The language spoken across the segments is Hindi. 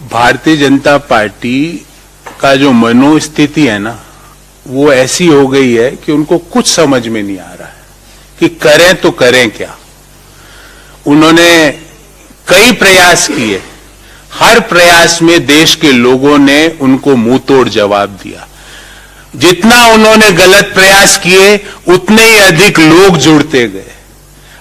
भारतीय जनता पार्टी का जो मनोस्थिति है ना, वो ऐसी हो गई है कि उनको कुछ समझ में नहीं आ रहा है कि करें तो करें क्या। उन्होंने कई प्रयास किए, हर प्रयास में देश के लोगों ने उनको मुंह तोड़ जवाब दिया। जितना उन्होंने गलत प्रयास किए उतने ही अधिक लोग जुड़ते गए।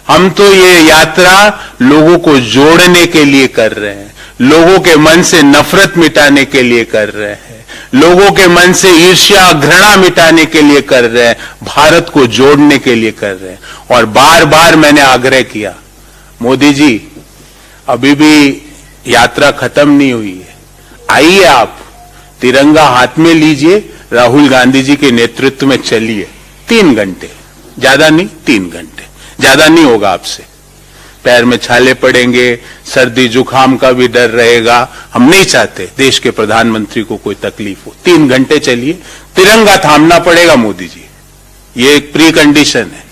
हम तो ये यात्रा लोगों को जोड़ने के लिए कर रहे हैं, लोगों के मन से नफरत मिटाने के लिए कर रहे हैं, लोगों के मन से ईर्ष्या घृणा मिटाने के लिए कर रहे हैं, भारत को जोड़ने के लिए कर रहे हैं। और बार बार मैंने आग्रह किया, मोदी जी अभी भी यात्रा खत्म नहीं हुई है, आइए आप तिरंगा हाथ में लीजिए, राहुल गांधी जी के नेतृत्व में चलिए। 3 घंटे, ज्यादा नहीं, 3 घंटे, ज्यादा नहीं होगा आपसे। पैर में छाले पड़ेंगे, सर्दी जुकाम का भी डर रहेगा, हम नहीं चाहते देश के प्रधानमंत्री को कोई तकलीफ हो। 3 घंटे चलिए, तिरंगा थामना पड़ेगा मोदी जी, ये एक प्री कंडीशन है।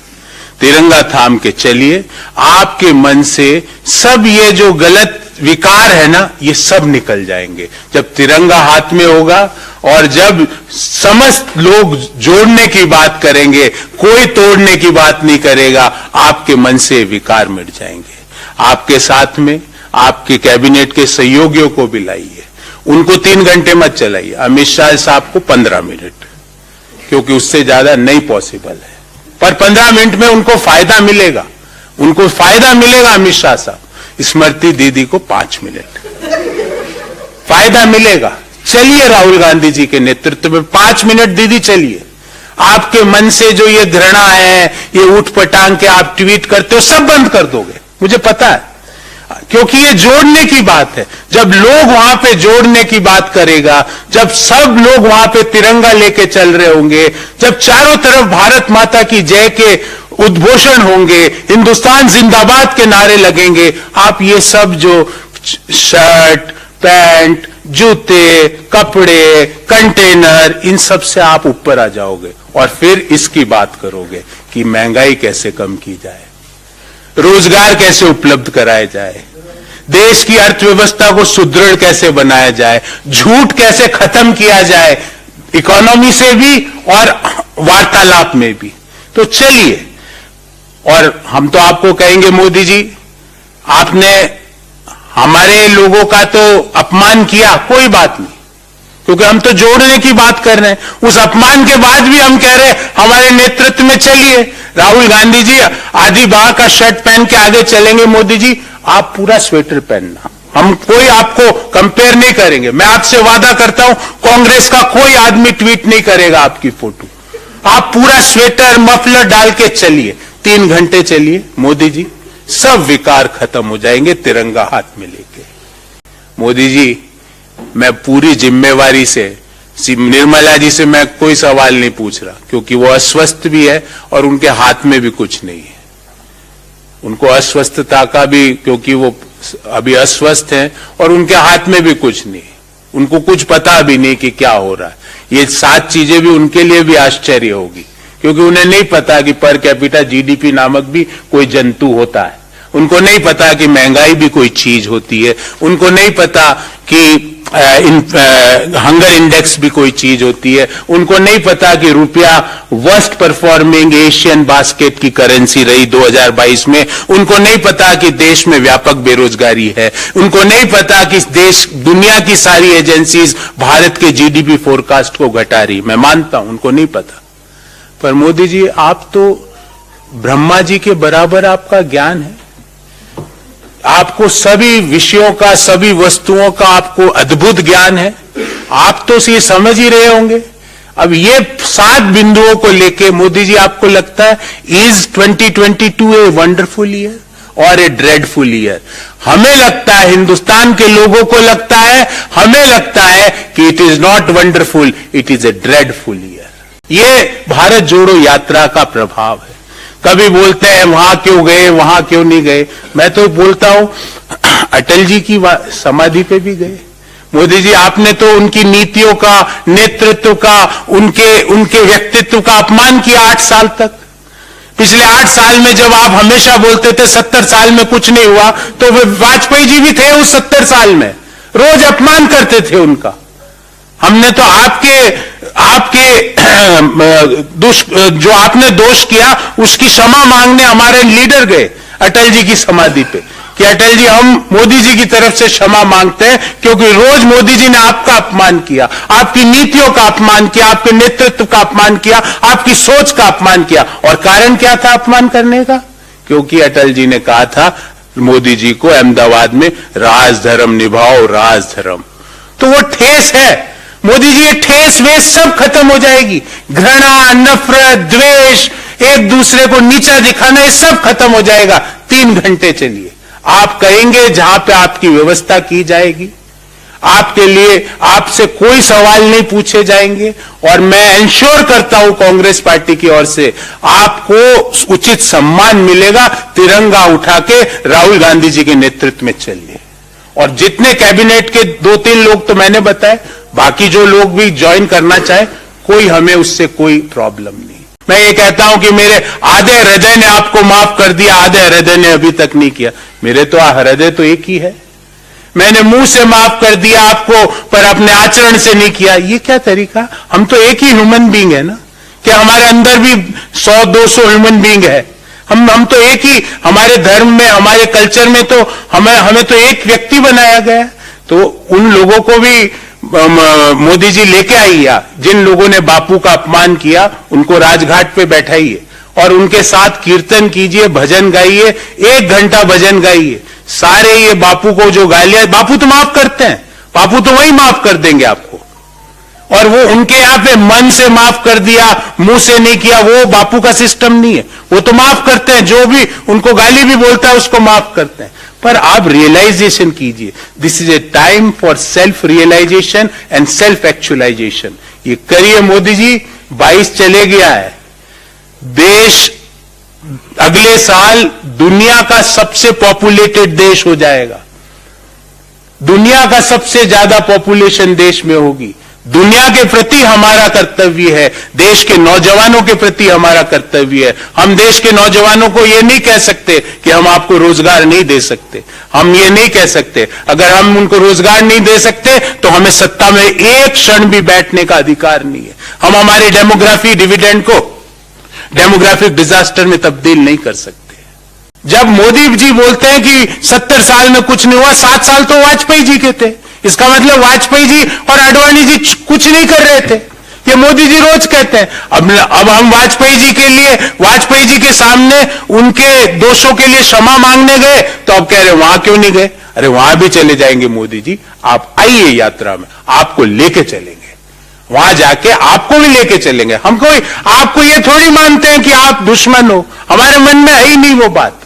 तिरंगा थाम के चलिए, आपके मन से सब ये जो गलत विकार है ना, ये सब निकल जाएंगे जब तिरंगा हाथ में होगा। और जब समस्त लोग जोड़ने की बात करेंगे, कोई तोड़ने की बात नहीं करेगा, आपके मन से विकार मिट जाएंगे। आपके साथ में आपके कैबिनेट के सहयोगियों को भी लाइए, उनको 3 घंटे मत चलाइए, अमित शाह साहब को 15 मिनट, क्योंकि उससे ज्यादा नहीं पॉसिबल है। पर 15 मिनट में उनको फायदा मिलेगा, उनको फायदा मिलेगा अमित शाह साहब। स्मृति दीदी को 5 मिनट फायदा मिलेगा। चलिए राहुल गांधी जी के नेतृत्व में 5 मिनट दीदी चलिए। आपके मन से जो ये घृणा है, ये उठ पटांग के आप ट्वीट करते हो, सब बंद कर दोगे, मुझे पता है, क्योंकि ये जोड़ने की बात है। जब लोग वहां पे जोड़ने की बात करेगा, जब सब लोग वहां पे तिरंगा लेके चल रहे होंगे, जब चारों तरफ भारत माता की जय के उद्घोषण होंगे, हिंदुस्तान जिंदाबाद के नारे लगेंगे, आप ये सब जो शर्ट पैंट जूते कपड़े कंटेनर, इन सब से आप ऊपर आ जाओगे और फिर इसकी बात करोगे कि महंगाई कैसे कम की जाए, रोजगार कैसे उपलब्ध कराया जाए, देश की अर्थव्यवस्था को सुदृढ़ कैसे बनाया जाए, झूठ कैसे खत्म किया जाए, इकोनॉमी से भी और वार्तालाप में भी। तो चलिए, और हम तो आपको कहेंगे मोदी जी, आपने हमारे लोगों का तो अपमान किया, कोई बात नहीं, क्योंकि हम तो जोड़ने की बात कर रहे हैं। उस अपमान के बाद भी हम कह रहे हैं हमारे नेतृत्व में चलिए। राहुल गांधी जी आधी बाह का शर्ट पहन के आगे चलेंगे, मोदी जी आप पूरा स्वेटर पहनना, हम कोई आपको कंपेयर नहीं करेंगे। मैं आपसे वादा करता हूं, कांग्रेस का कोई आदमी ट्वीट नहीं करेगा आपकी फोटो। आप पूरा स्वेटर मफलर डाल के चलिए, 3 घंटे चलिए मोदी जी, सब विकार खत्म हो जाएंगे तिरंगा हाथ में लेके। मोदी जी, मैं पूरी जिम्मेवारी से निर्मला जी से मैं कोई सवाल नहीं पूछ रहा, क्योंकि वो अस्वस्थ भी है और उनके हाथ में भी कुछ नहीं है। उनको अस्वस्थता का भी, क्योंकि वो अभी अस्वस्थ हैं और उनके हाथ में भी कुछ नहीं, उनको कुछ पता भी नहीं कि क्या हो रहा है। ये 7 चीजें भी उनके लिए भी आश्चर्य होगी, क्योंकि उन्हें नहीं पता कि पर कैपिटा जीडीपी नामक भी कोई जंतु होता है, उनको नहीं पता कि महंगाई भी कोई चीज होती है, उनको नहीं पता कि हंगर इंडेक्स भी कोई चीज होती है, उनको नहीं पता कि रुपया वर्स्ट परफॉर्मिंग एशियन बास्केट की करेंसी रही 2022 में, उनको नहीं पता कि देश में व्यापक बेरोजगारी है, उनको नहीं पता कि देश दुनिया की सारी एजेंसीज भारत के जीडीपी फोरकास्ट को घटा रही। मैं मानता हूं उनको नहीं पता, पर मोदी जी आप तो ब्रह्मा जी के बराबर आपका ज्ञान है, आपको सभी विषयों का, सभी वस्तुओं का आपको अद्भुत ज्ञान है, आप तो ये समझ ही रहे होंगे। अब ये 7 बिंदुओं को लेके मोदी जी आपको लगता है इज 2022 ए वंडरफुल ईयर और ए ड्रेडफुल ईयर? हमें लगता है, हिंदुस्तान के लोगों को लगता है, हमें लगता है कि it is not wonderful, it is a dreadful year. ये भारत जोड़ो यात्रा का प्रभाव है। कभी बोलते हैं वहां क्यों गए, वहां क्यों नहीं गए, मैं तो बोलता हूं अटल जी की समाधि पे भी गए। मोदी जी आपने तो उनकी नीतियों का, नेतृत्व का, उनके व्यक्तित्व का अपमान किया 8 साल तक। पिछले 8 साल में जब आप हमेशा बोलते थे 70 साल में कुछ नहीं हुआ, तो वाजपेयी जी भी थे उस 70 साल में, रोज अपमान करते थे उनका। हमने तो आपके जो आपने दोष किया उसकी क्षमा मांगने हमारे लीडर गए अटल जी की समाधि पे कि अटल जी हम मोदी जी की तरफ से क्षमा मांगते हैं, क्योंकि रोज मोदी जी ने आपका अपमान किया, आपकी नीतियों का अपमान किया, आपके नेतृत्व का अपमान किया, आपकी सोच का अपमान किया। और कारण क्या था अपमान करने का? क्योंकि अटल जी ने कहा था मोदी जी को अहमदाबाद में राजधर्म निभाओ, राजधर्म। तो वो ठेस है मोदी जी, ये ठेस वेस सब खत्म हो जाएगी। घृणा, नफरत, द्वेष, एक दूसरे को नीचा दिखाना, ये सब खत्म हो जाएगा। 3 घंटे चलिए, आप कहेंगे जहां पे आपकी व्यवस्था की जाएगी, आपके लिए आपसे कोई सवाल नहीं पूछे जाएंगे। और मैं इंश्योर करता हूं कांग्रेस पार्टी की ओर से आपको उचित सम्मान मिलेगा। तिरंगा उठा के राहुल गांधी जी के नेतृत्व में चलिए। और जितने कैबिनेट के 2-3 लोग तो मैंने बताए, बाकी जो लोग भी ज्वाइन करना चाहे, कोई हमें उससे कोई प्रॉब्लम नहीं। मैं ये कहता हूं कि मेरे आधे हृदय ने आपको माफ कर दिया, आधे हृदय ने अभी तक नहीं किया। मेरे तो हृदय तो एक ही है। मैंने मुंह से माफ कर दिया आपको, पर अपने आचरण से नहीं किया। ये क्या तरीका? हम तो एक ही ह्यूमन बीइंग है ना, कि हमारे अंदर भी 100-200 ह्यूमन बीइंग है। हम तो एक ही, हमारे धर्म में, हमारे कल्चर में तो हमें तो एक व्यक्ति बनाया गया। तो उन लोगों को भी मोदी जी लेके आइए। जिन लोगों ने बापू का अपमान किया उनको राजघाट पे बैठाइए और उनके साथ कीर्तन कीजिए, भजन गाइए, 1 घंटा भजन गाइए। सारे ये बापू को जो गालियां, बापू तो माफ करते हैं, बापू तो वही माफ कर देंगे आपको। और वो उनके यहां पे मन से माफ कर दिया, मुंह से नहीं किया, वो बापू का सिस्टम नहीं है। वो तो माफ करते हैं, जो भी उनको गाली भी बोलता है उसको माफ करते हैं। पर आप रियलाइजेशन कीजिए, this is a time for self realisation and self actualisation. ये करिए मोदी जी। 22 चले गया है, देश अगले साल दुनिया का सबसे पॉपुलेटेड देश हो जाएगा। दुनिया का सबसे ज्यादा पॉपुलेशन देश में होगी। दुनिया के प्रति हमारा कर्तव्य है, देश के नौजवानों के प्रति हमारा कर्तव्य है। हम देश के नौजवानों को यह नहीं कह सकते कि हम आपको रोजगार नहीं दे सकते। हम ये नहीं कह सकते, अगर हम उनको रोजगार नहीं दे सकते तो हमें सत्ता में एक क्षण भी बैठने का अधिकार नहीं है। हम हमारे डेमोग्राफी डिविडेंड को डेमोग्राफिक डिजास्टर में तब्दील नहीं कर सकते। जब मोदी जी बोलते हैं कि 70 साल में कुछ नहीं हुआ, 7 साल तो वाजपेयी जी के थे। इसका मतलब वाजपेयी जी और आडवाणी जी कुछ नहीं कर रहे थे, ये मोदी जी रोज कहते हैं। अब हम वाजपेयी जी के लिए, वाजपेयी जी के सामने उनके दोषों के लिए क्षमा मांगने गए तो अब कह रहे वहां क्यों नहीं गए? अरे वहां भी चले जाएंगे मोदी जी, आप आइए यात्रा में, आपको लेके चलेंगे, वहां जाके आपको भी लेके चलेंगे। हम कोई आपको ये थोड़ी मानते हैं कि आप दुश्मन हो, हमारे मन में है ही नहीं वो बात।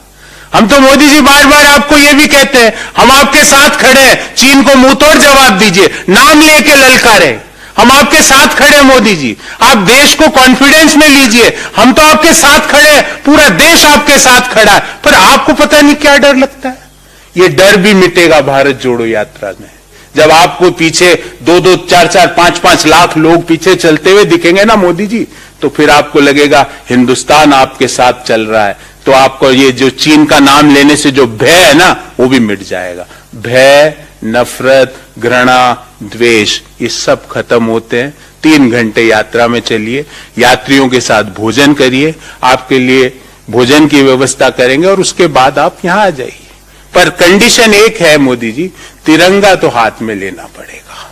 हम तो मोदी जी बार बार आपको ये भी कहते हैं हम आपके साथ खड़े हैं, चीन को मुंह तोड़ जवाब दीजिए, नाम लेके ललकारे, हम आपके साथ खड़े हैं मोदी जी। आप देश को कॉन्फिडेंस में लीजिए, हम तो आपके साथ खड़े हैं, पूरा देश आपके साथ खड़ा है। पर आपको पता नहीं क्या डर लगता है। ये डर भी मिटेगा भारत जोड़ो यात्रा में। जब आपको पीछे 2-2, 4-4, 5-5 लाख लोग पीछे चलते हुए दिखेंगे ना मोदी जी, तो फिर आपको लगेगा हिंदुस्तान आपके साथ चल रहा है। तो आपको ये जो चीन का नाम लेने से जो भय है ना, वो भी मिट जाएगा। भय, नफरत, घृणा, द्वेष, ये सब खत्म होते हैं। 3 घंटे यात्रा में चलिए, यात्रियों के साथ भोजन करिए, आपके लिए भोजन की व्यवस्था करेंगे और उसके बाद आप यहां आ जाइए। पर कंडीशन एक है मोदी जी, तिरंगा तो हाथ में लेना पड़ेगा,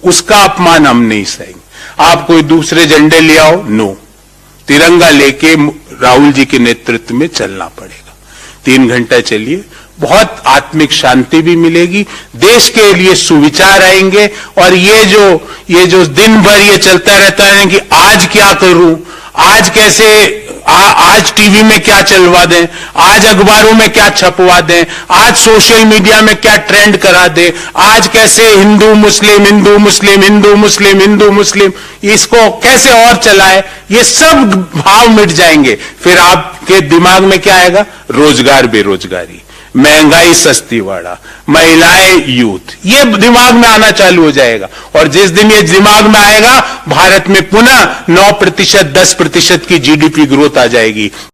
उसका अपमान हम नहीं सहेंगे। आप कोई दूसरे झंडे ले आओ, नो, तिरंगा लेके राहुल जी के नेतृत्व में चलना पड़ेगा। 3 घंटा चलिए, बहुत आत्मिक शांति भी मिलेगी, देश के लिए सुविचार आएंगे। और ये जो दिन भर ये चलता रहता है कि आज क्या करूं, आज कैसे, आज टीवी में क्या चलवा दें, आज अखबारों में क्या छपवा दें, आज सोशल मीडिया में क्या ट्रेंड करा दें, आज कैसे हिंदू मुस्लिम, हिंदू मुस्लिम, हिंदू मुस्लिम, हिंदू मुस्लिम, इसको कैसे और चलाए, ये सब भाव मिट जाएंगे। फिर आपके दिमाग में क्या आएगा? रोजगार, बेरोजगारी, महंगाई, सस्ती वाड़ा, महिलाएं, यूथ, ये दिमाग में आना चालू हो जाएगा। और जिस दिन ये दिमाग में आएगा, भारत में पुनः 9%, 10% की जीडीपी ग्रोथ आ जाएगी।